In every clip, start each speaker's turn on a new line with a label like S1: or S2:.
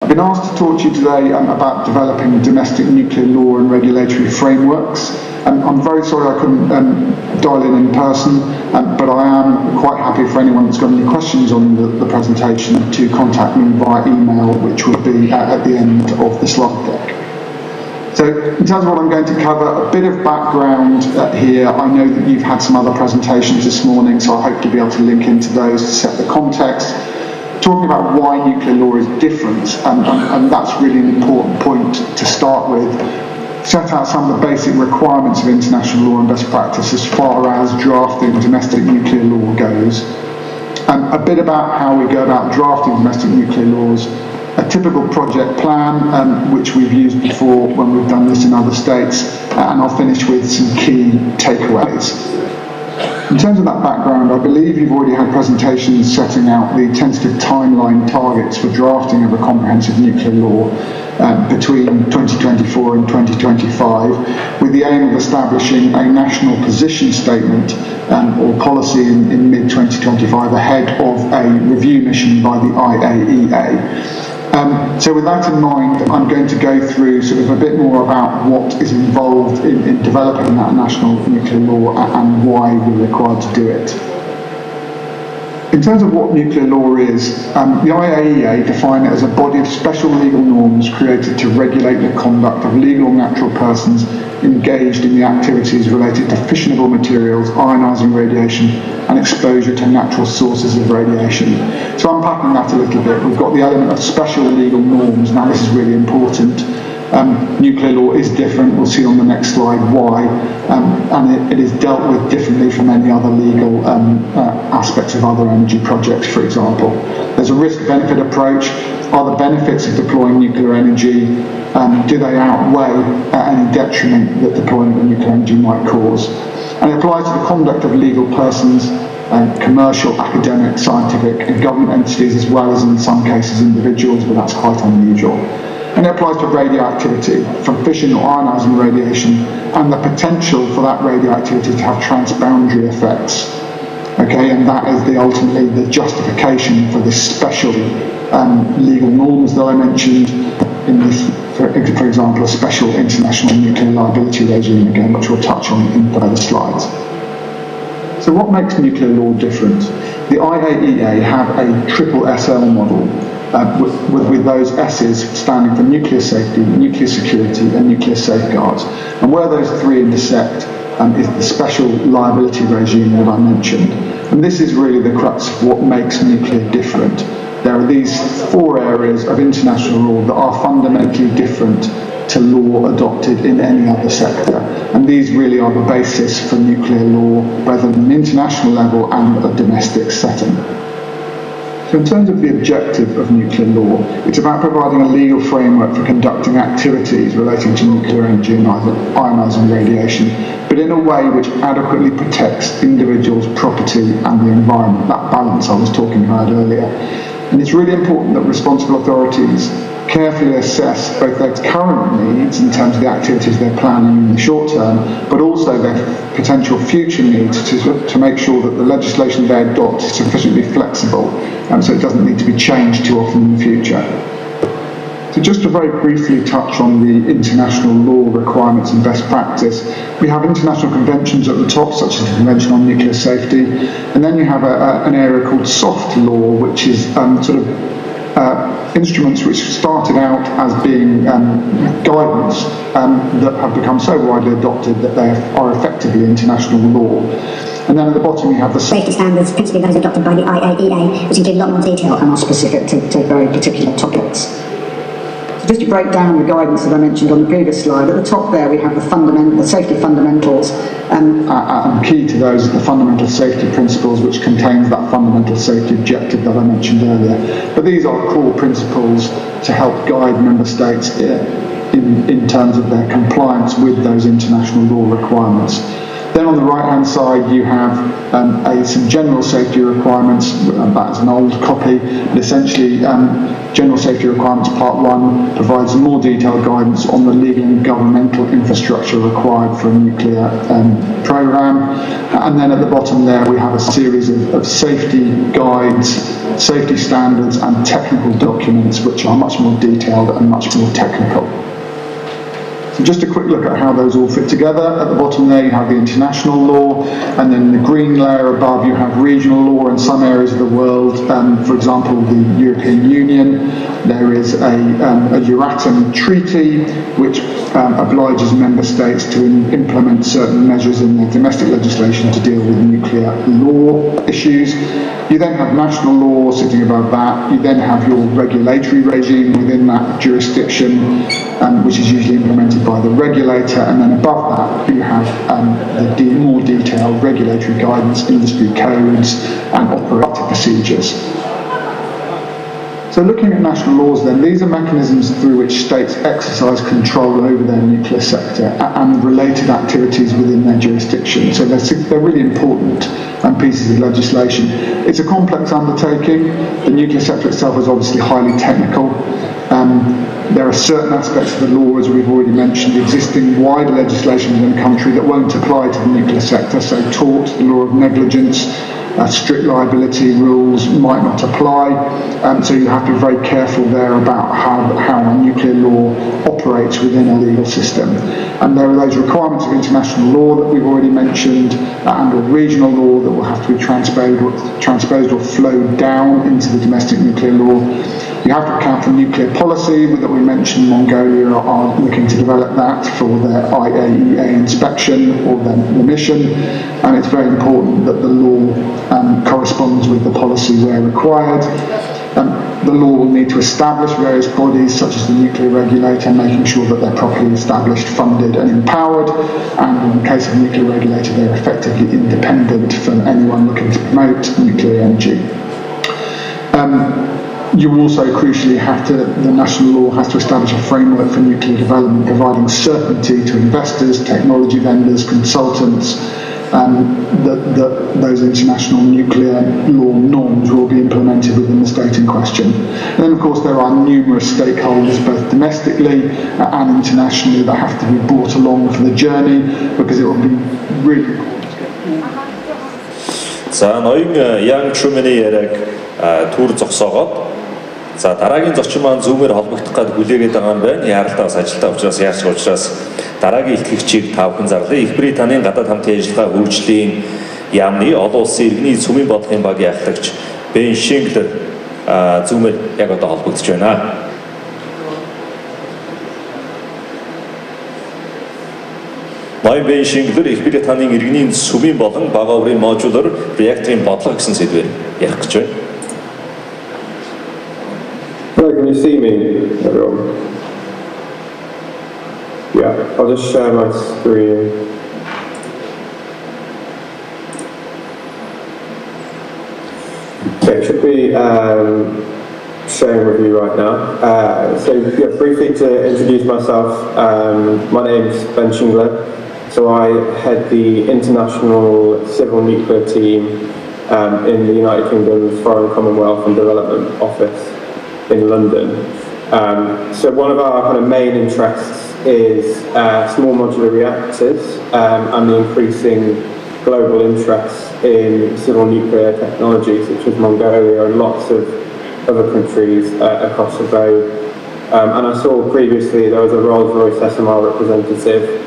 S1: I've been asked to talk to you today about developing domestic nuclear law and regulatory frameworks. I'm very sorry I couldn't dial in person, but I am quite happy for anyone that's got any questions on the presentation to contact me via email, which will be at the end of the slide deck. So in terms of what I'm going to cover, a bit of background here. I know that you've had some other presentations this morning, so I hope to be able to link into those to set the context. Talking about why nuclear law is different, and that's really an important point to start with. Set out some of the basic requirements of international law and best practice as far as drafting domestic nuclear law goes. A bit about how we go about drafting domestic nuclear laws, a typical project plan, which we've used before when we've done this in other states, and I'll finish with some key takeaways. In terms of that background, I believe you've already had presentations setting out the tentative timeline targets for drafting of a comprehensive nuclear law between 2024 and 2025, with the aim of establishing a national position statement or policy in mid-2025 ahead of a review mission by the IAEA. So with that in mind, I'm going to go through sort of a bit more about what is involved in developing that national nuclear law and why we're required to do it. In terms of what nuclear law is, the IAEA define it as a body of special legal norms created to regulate the conduct of legal or natural persons engaged in the activities related to fissionable materials, ionising radiation, and exposure to natural sources of radiation. So unpacking that a little bit, we've got the element of special legal norms. Now this is really important. Nuclear law is different, we'll see on the next slide why, and it is dealt with differently from any other legal aspects of other energy projects, for example. There's a risk-benefit approach. Are the benefits of deploying nuclear energy, do they outweigh any detriment that deployment of nuclear energy might cause? And it applies to the conduct of legal persons, commercial, academic, scientific and government entities, as well as in some cases individuals, but that's quite unusual. And it applies to radioactivity, from fission or ionising radiation, and the potential for that radioactivity to have transboundary effects. Okay, and that is ultimately the justification for this special legal norms that I mentioned in this, for example, a special international nuclear liability regime, again, which we'll touch on in further slides. So what makes nuclear law different? The IAEA have a triple SL model, with those S's standing for nuclear safety, nuclear security and nuclear safeguards. And where those three intersect is the special liability regime that I mentioned. And this is really the crux of what makes nuclear different. There are these four areas of international law that are fundamentally different to law adopted in any other sector. And these really are the basis for nuclear law, both at an international level and a domestic setting. So in terms of the objective of nuclear law, it's about providing a legal framework for conducting activities relating to nuclear energy and ionising radiation, but in a way which adequately protects individuals' property and the environment, that balance I was talking about earlier. And it's really important that responsible authorities carefully assess both their current needs in terms of the activities they're planning in the short term, but also their potential future needs to make sure that the legislation they adopt is sufficiently flexible, so it doesn't need to be changed too often in the future. So just to very briefly touch on the international law requirements and best practice, we have international conventions at the top, such as the Convention on Nuclear Safety, and then you have an area called soft law, which is instruments which started out as being guidance that have become so widely adopted that they are effectively international law. And then at the bottom you have the
S2: safety standards, principally those adopted by the IAEA, which include a lot more detail and are specific to very particular topics.
S3: So just to break down the guidance that I mentioned on the previous slide, at the top there we have the safety fundamentals.
S1: And key to those are the fundamental safety principles, which contains that fundamental safety objective that I mentioned earlier. But these are core principles to help guide member states in terms of their compliance with those international law requirements. Then on the right-hand side, you have some general safety requirements. That is an old copy, but essentially General Safety Requirements Part 1 provides more detailed guidance on the legal and governmental infrastructure required for a nuclear programme. And then at the bottom there we have a series of safety guides, safety standards and technical documents which are much more detailed and much more technical. So just a quick look at how those all fit together. At the bottom there you have the international law, and then in the green layer above you have regional law in some areas of the world. For example, the European Union, there is a Euratom treaty which obliges member states to implement certain measures in their domestic legislation to deal with nuclear law issues. You then have national law sitting above that. You then have your regulatory regime within that jurisdiction, which is usually implemented by the regulator, and then above that you have the more detailed regulatory guidance, industry codes and operating procedures. So looking at national laws then, these are mechanisms through which states exercise control over their nuclear sector and related activities within their jurisdiction. So they're really important pieces of legislation. It's a complex undertaking. The nuclear sector itself is obviously highly technical. There are certain aspects of the law, as we've already mentioned, existing wider legislation within the country that won't apply to the nuclear sector. So tort, the law of negligence, strict liability rules might not apply. So you have to be very careful there about how nuclear law operates within a legal system. And there are those requirements of international law that we've already mentioned, and or regional law that will have to be transposed or flowed down into the domestic nuclear law. You have to account for nuclear policy that we mentioned. Mongolia are looking to develop that for their IAEA inspection or their mission, and it's very important that the law corresponds with the policy where required. The law will need to establish various bodies such as the nuclear regulator, making sure that they're properly established, funded and empowered, and in the case of the nuclear regulator they're effectively independent from anyone looking to promote nuclear energy. You also crucially the national law has to establish a framework for nuclear development, providing certainty to investors, technology vendors, consultants, that those international nuclear law norms will be implemented within the state in question. And then of course there are numerous stakeholders, both domestically and internationally, that have to be brought along for the journey, because it will be really...
S4: За ноён Young Truman-ы яриаг түр зогсоогоод за дараагийн зочин маань зүүмээр холбогдох гээд хүлээгээд байгаа юм байна. Яаралтаас ажилтаа учраас яарч учраас дараагийн ихтгэгчийг та бүхэн зарлая. Их Британийн гадаад хамтын ажиллагаа хөгжлийн яамны олон улсын иргэний цөмийн бодлогын багийн ахлагч Ben Shingler зүүмээр яг одоо холбогдож байна. Ноён Ben Shingler Их Британийн иргэний цөмийн болон бага оврын modular reactor-ийн бодлого гэсэн сэдвээр ярих гэж байна.
S5: Hello, can you see me, everyone? Yeah, I'll just share my screen. Okay, should be sharing with you right now. So yeah, briefly to introduce myself, my name's Ben Shingler. So I head the International Civil Nuclear Team in the United Kingdom's Foreign Commonwealth and Development Office in London. So one of our kind of main interests is small modular reactors and the increasing global interest in civil nuclear technology, such as Mongolia and lots of other countries across the globe. And I saw previously there was a Rolls-Royce SMR representative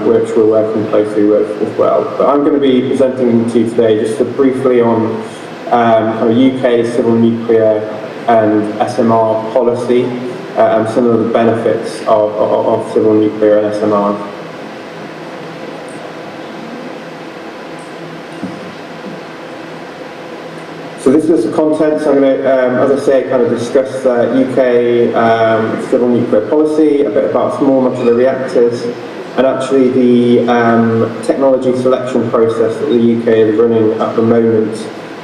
S5: which we're working closely with as well. But I'm going to be presenting to you today just briefly on kind of UK civil nuclear and SMR policy and some of the benefits of civil nuclear and SMR. So this is the content. So I'm going to, as I say, kind of discuss UK civil nuclear policy, a bit about small modular reactors, and actually the technology selection process that the UK is running at the moment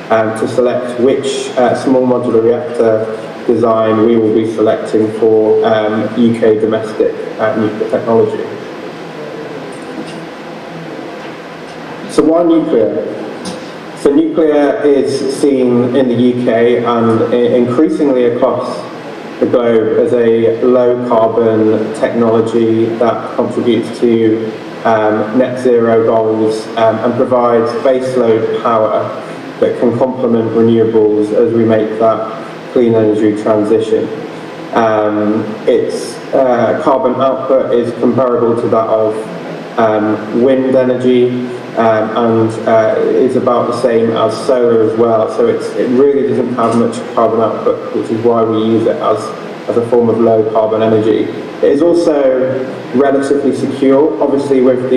S5: to select which small modular reactor design we will be selecting for UK domestic nuclear technology. So why nuclear? So nuclear is seen in the UK and increasingly across the globe as a low-carbon technology that contributes to net zero goals and provides baseload power that can complement renewables as we make that clean energy transition. Its carbon output is comparable to that of wind energy, and is about the same as solar as well, so it really doesn't have much carbon output, which is why we use it as a form of low carbon energy. It is also relatively secure, obviously with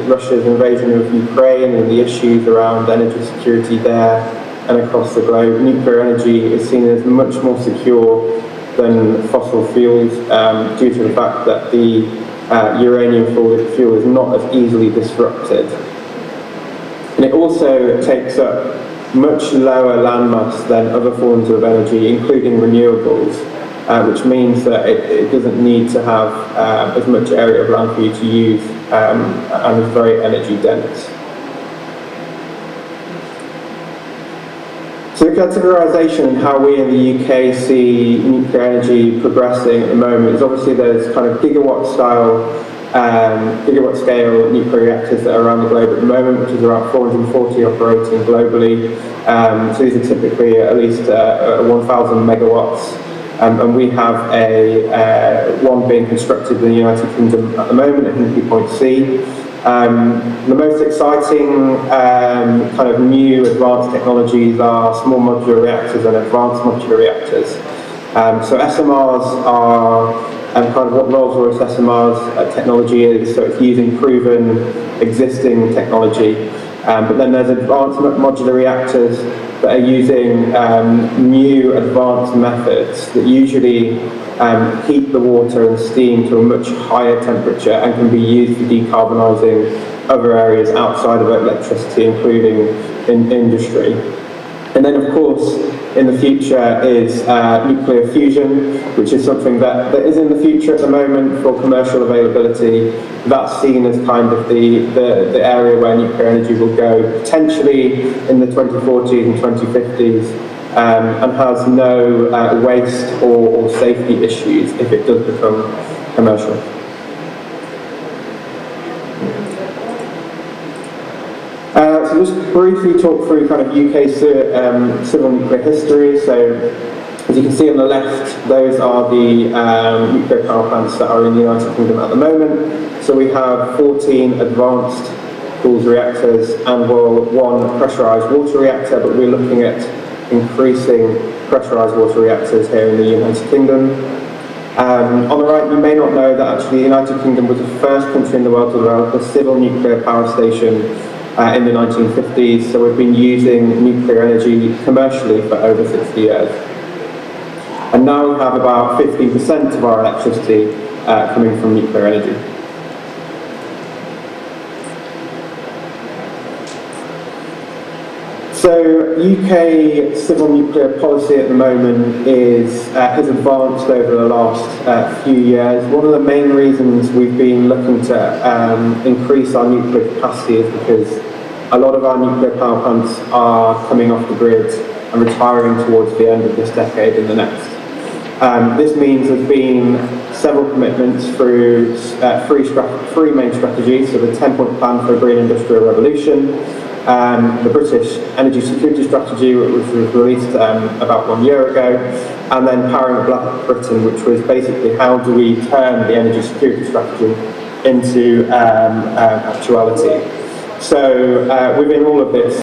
S5: Russia's invasion of Ukraine and the issues around energy security there and across the globe. Nuclear energy is seen as much more secure than fossil fuels due to the fact that the uranium fuel is not as easily disrupted. And it also takes up much lower landmass than other forms of energy, including renewables, which means that it doesn't need to have as much area of land for you to use and is very energy dense. So the categorisation and how we in the UK see nuclear energy progressing at the moment is obviously there's kind of gigawatt scale nuclear reactors that are around the globe at the moment, which is around 440 operating globally. So these are typically at least 1,000 megawatts. And we have one being constructed in the United Kingdom at the moment at Hinkley Point C. The most exciting kind of new advanced technologies are small modular reactors and advanced modular reactors. So SMRs are kind of what Rolls-Royce SMRs technology is, so it's using proven existing technology. But then there's advanced modular reactors that are using new advanced methods that usually heat the water and steam to a much higher temperature and can be used for decarbonising other areas outside of electricity, including in industry. And then, of course, in the future is nuclear fusion, which is something that is in the future at the moment for commercial availability. That's seen as kind of the area where nuclear energy will go, potentially in the 2040s and 2050s, and has no waste or safety issues if it does become commercial. So just briefly talk through kind of UK civil nuclear history. So as you can see on the left, those are the nuclear power plants that are in the United Kingdom at the moment. So we have 14 advanced Cool's reactors and one pressurised water reactor, but we're looking at increasing pressurised water reactors here in the United Kingdom. On the right, you may not know that actually the United Kingdom was the first country in the world to develop a civil nuclear power station in the 1950s, so we've been using nuclear energy commercially for over 60 years. And now we have about 15% of our electricity coming from nuclear energy. So UK civil nuclear policy at the moment has advanced over the last few years. One of the main reasons we've been looking to increase our nuclear capacity is because a lot of our nuclear power plants are coming off the grid and retiring towards the end of this decade and the next. This means there's been several commitments through three main strategies, so the 10-point plan for a green industrial revolution, the British Energy Security Strategy, which was released about 1 year ago, and then Powering Britain, which was basically how do we turn the energy security strategy into actuality. So within all of this,